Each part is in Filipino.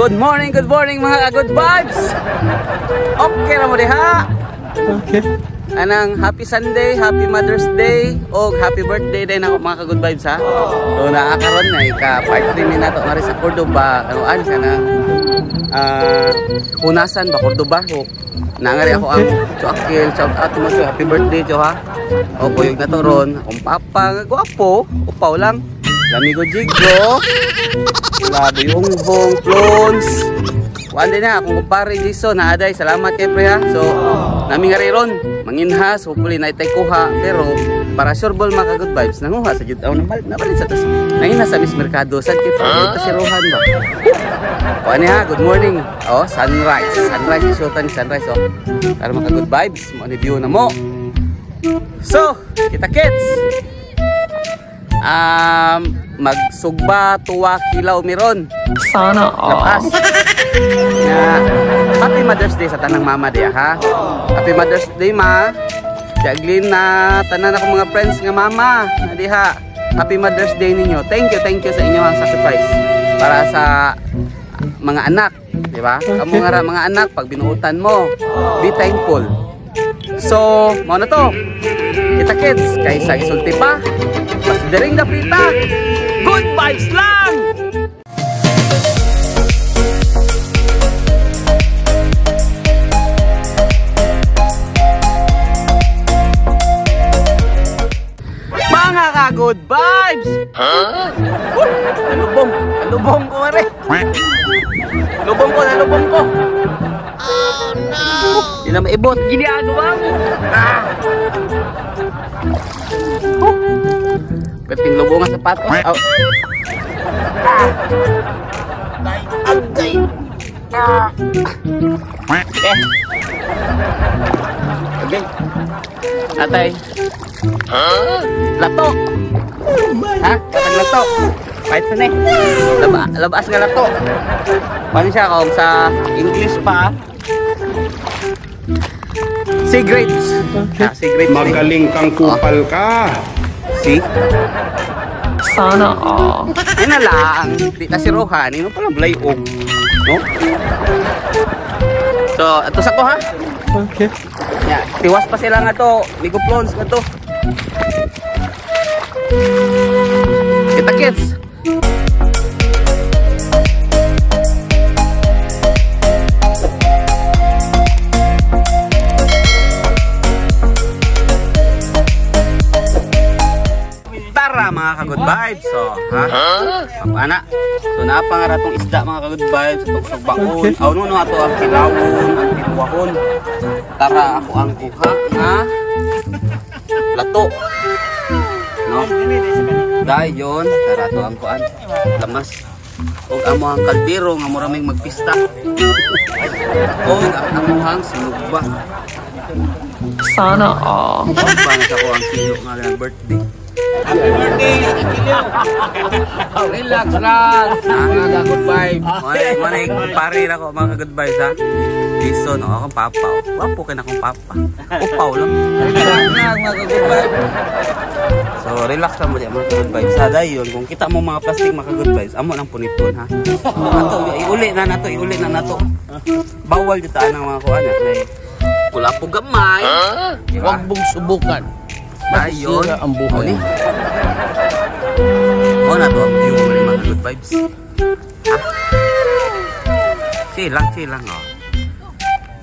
Good morning mga good vibes. Okay na mo diha. Okay. Anang happy Sunday, happy Mother's Day, o happy birthday din ako mga good vibes ha. So naakaroon na ika-part 3 ni nato nga rin sa Cordoba. Anuan ka na punasan ba Cordoba ho. Nangari ako ang Chuakil, shout out mo sa happy birthday cho ha. O kuyog na to ron, akong papa, gwapo, upaw lang. Lamigo Jigo, Labi Honghong, Clones. Kuan din na, akong kumpare Jason, naaday, salamat kay pre ha. So, nami nga ron, manginhas, hopefully na itay kuha. Pero, para sure ball mga good vibes, nanguha sa Judaw, nabalit sa tas. Nanginhas sa Miss Mercado, saan kayo pa? Ito si Rohan ba? Kuan niya, good morning. Oh, sunrise. Sunrise, isutan ni sunrise. Oh. Para mga good vibes, mo view na mo. So, kita kids. Magsugba tuwa kilaw miron. Sana all. Happy Mother's Day sa tanang mama diya ha. Happy Mother's Day ma. Jaglin na tanan ako mga friends nga mama. Diha. Happy Mother's Day ninyo. Thank you sa inyo ang sacrifice para sa mga anak, di ba? Kamu nga mga anak pag binuutan mo, be thankful. So, mo na to. Kita kids, kaysa isulti pa. Basta daring dapita. Good vibes lang! Mga ka-good vibes! Huh? Nalubong ko rin. Nalubong ko. Oh no! Hindi na maibot. Giniagawa mo. Perting lubong ang sapatos. Oh. Agay. Okay. Atay. Lato. Ha? Katag lato. Kahit saan eh. Labas nga lato. Paano siya kung sa English pa? Sea grapes. Okay. Sea grapes. Magaling kang kupal ka. See? Sana all. Ay na lang. Di na si Rohan. Ano palang blayog. No? So, ito sa ko ha. Okay. Yeah, tiwas pa sila nga to. Migo plons nga to. Kita kids. Tara mga ka-good vibes. So, ha? Ana. So, napangara tong isda mga ka-good vibes. Itong sugbaon. Aw, no, ato ang kilawon, ang tinuwahon. Tara, ako ang kuha nga lato. No? Dayon, tara to ang kuan. Lamas. Og amo ang kaldero nga maraming magpista. Og ang amuhang sinugba. Sana all. Paano sa ko ang sino nga ng birthday. Happy birthday! Relax lang! Mga good vibes. Manay pare na ko mga good vibes ha. Jason, akong papa. Wapo ka na akong papa. Upaw lang. Relax lang mga good vibes. So relax lang mo dyan mga good vibes. Sada yun, kung kita mo mga plastic mga good vibes, amo lang puniton ha. Iuli na nato. Bawal dito ang mga kuha na. Wala po gamay. Huwag mong subukan. Masisira ang buhay. O na to, yung mga good vibes. Chill lang oh.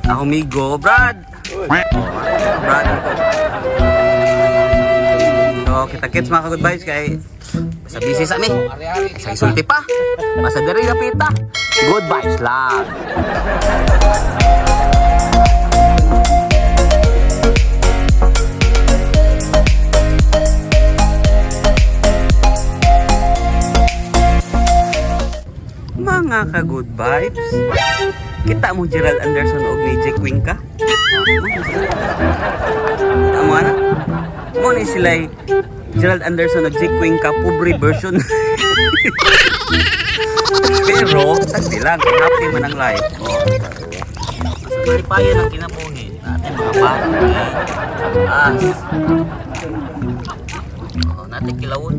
Ako migo, Brad. Brad. So, kita kids mga good vibes kay basta busy sa mi. Sa isulti pa. Basta dari napita. Good vibes lang. Mga ka-good vibes. Kita mo Gerald Anderson o ni Jake Winka? Tama na? Mo ni sila Gerald Anderson o Jake Winka pobre version. Pero, sakti lang. Happy man ang life. Sa malipayan ang kinabuhi natin mga pati. Natin kilawon.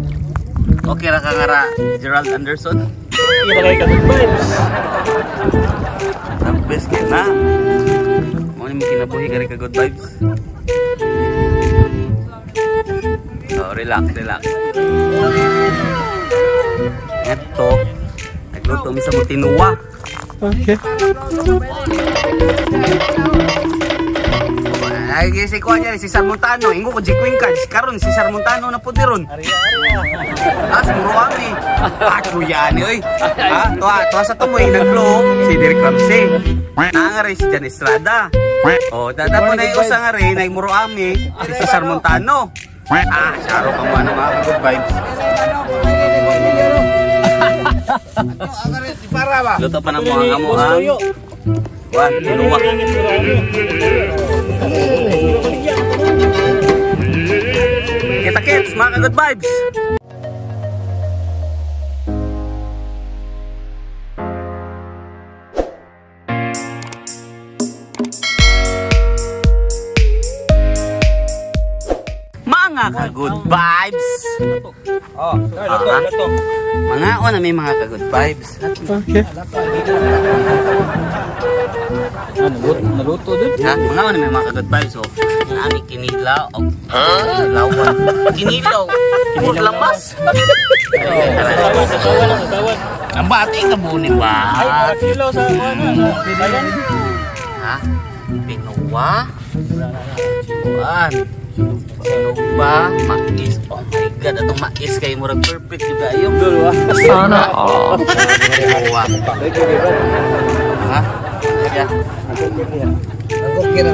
Okay ra ka nga ra Gerald Anderson. Iba kayo ka-good vibes. The best kayo na. Mo ni kinabuhi ka rin ka good vibes. So, relax. Ito, nagluto mi sa mutinuwa. Okay. Ay, si Kuya niya, si Sarmontano. Ingo ko, Jikwing ka. Karon si Sarmontano na po ron. Muro kami. Kuya ni, oy. Tuwa sa tumoy, nag-vlog si Derek Ramsey. Nangaray si Jan Estrada. O, dada po na yung usa nga rin, nagmuro kami, si Sarmontano. Saro ka mo, mga good vibes. Luto pa ng mga amuhang. Wan, tinuwa. Kita-kits, mga good vibes. Mga ka-good vibes. Mga o na may mga ka-good vibes. Okay. Naluto din. Ha? Mga o na may mga ka-good vibes. So, nami kinilaw. Kinilawan. Kinilaw. Lamas. Ang bati ka bunin ba? Kilo sa ano? Ha? Pinuwa? Buwan. Sinuba, mais. Oh my God, atong mais kayo murag perfect juga yung dulu. Sana all. Pinuwa. Ha? Kaya. Kukir.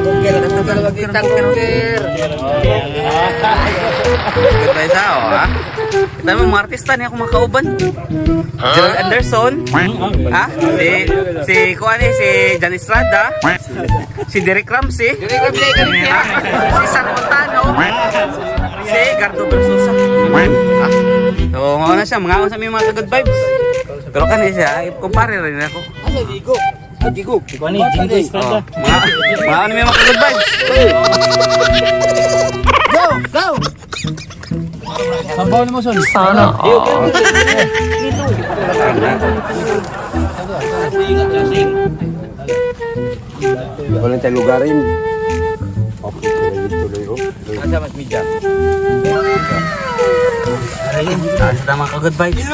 Goodbye sa o, ha? Kita mo mga artista niya kung makauban. Gerald Anderson. Ha? Si Kuani, si Jan Estrada. Si Derek Ramsey. Si Sarmontano. Si Gardo Versosa. Ha? So, mga na siya. Mga sa mga good vibes. Pero kanina siya, kumpare rin ako. Gigo. Ikaw ni Jingo Estrada. Mga ano may mga good vibes. Go! Sabaw mo son. Sana all. Walang tayo lugarin. Okay, tuloy. Asa mas media. Ayun, taas na mga good vibes.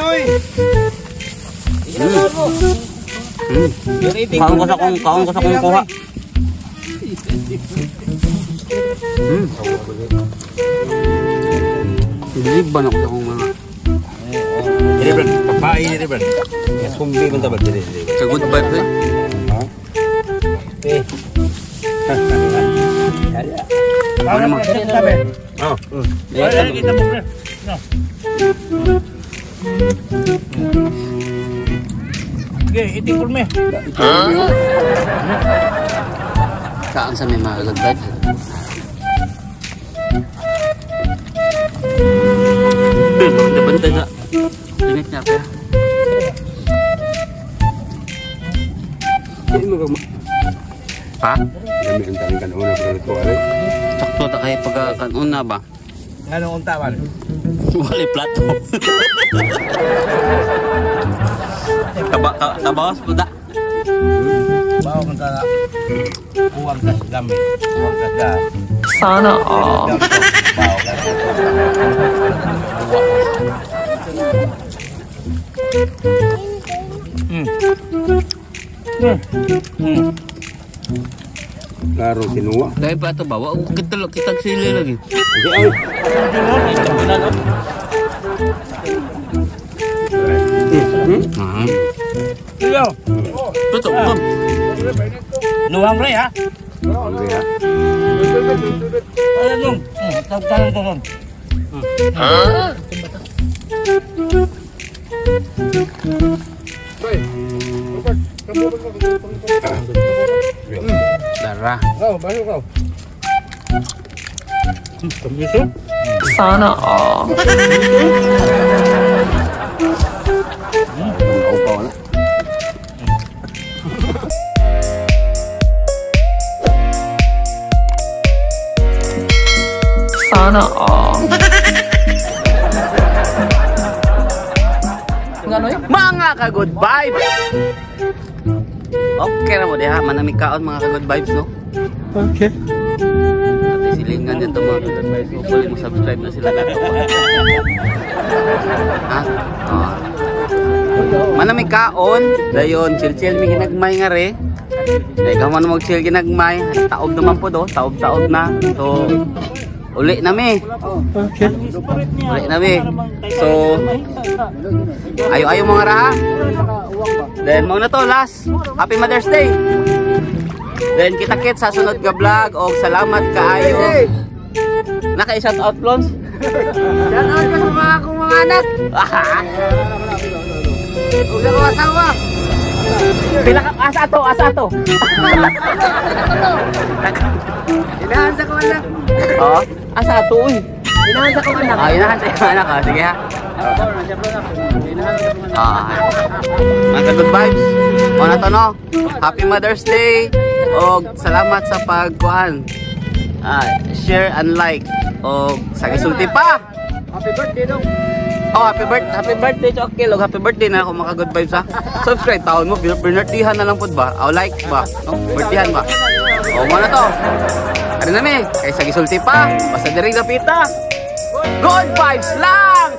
Kaon ko sa kong kuha. Biliban ako sa kong mga. Ini ben, papai ini ben. Ya sumbi pun tak berdiri. Sa good vibes eh. Ano mo? Oh. Kita buka. No. Okay, eating for me. Saan sa may mga good vibes? Bantay sa limit niya pa. Ha? Dami ang taring kanuna pero ito ay. Sakto ta kay pagkakanuna ba? Anong untawan? Wali plato. Kabawas po da. Bawa kang tala. Uwang kas dami. Uwang kas da. Sana all. Bawa kas. Klaro sinuwa. Dahil pa ito bawa, kitag sili lagi. Okay, ay. Iyo. Betul. Nuwang rin ha. Okay, ha. Ayan yung. Tagtalan. Darah. Sana all. Upaw na. Sana all. Mga ka-good vibes. Okay na mo diha, manamig kaon mga ka-good vibes no. Okay. At silingan din to mga ka-good vibes. Hopefully mo subscribe na sila lahat. Ha? Oh. Manamig kaon, dayon chill-chill mi ginagmay nga re. Dahil ka man mag-chill ginagmay, taob naman po do, taob-taob na. So, uli na mi. Okay. Uli na mi. So, ayo-ayo mga raha. Then, mo na to, last. Happy Mother's Day. Then, kita-kit sa sunod nga vlog. O, salamat kaayo. Naka-shout out, Plons? Shout out ka sa mga akong mga anak. Huwag ako asawa. Pila ka, asa to. Inahan sa ko anak. Oo, asa to, uy. Inahan sa ko anak. Inahan sa yung anak, ha. Sige, ha. Mga ka-good vibes. O na to, no? Happy Mother's Day. O, salamat sa pagkuhan. Share and like. O, sa gisulti pa. Happy birthday dong. Oh, happy birthday, Chokil. Happy birthday na ako mga good vibes ha. Subscribe taon mo, birthdayhan na lang po ba? O like ba? No? Birthdayhan ba? O mo na to. Ano na mi? Kaysa gisulti pa, basta diring napita. Good vibes lang!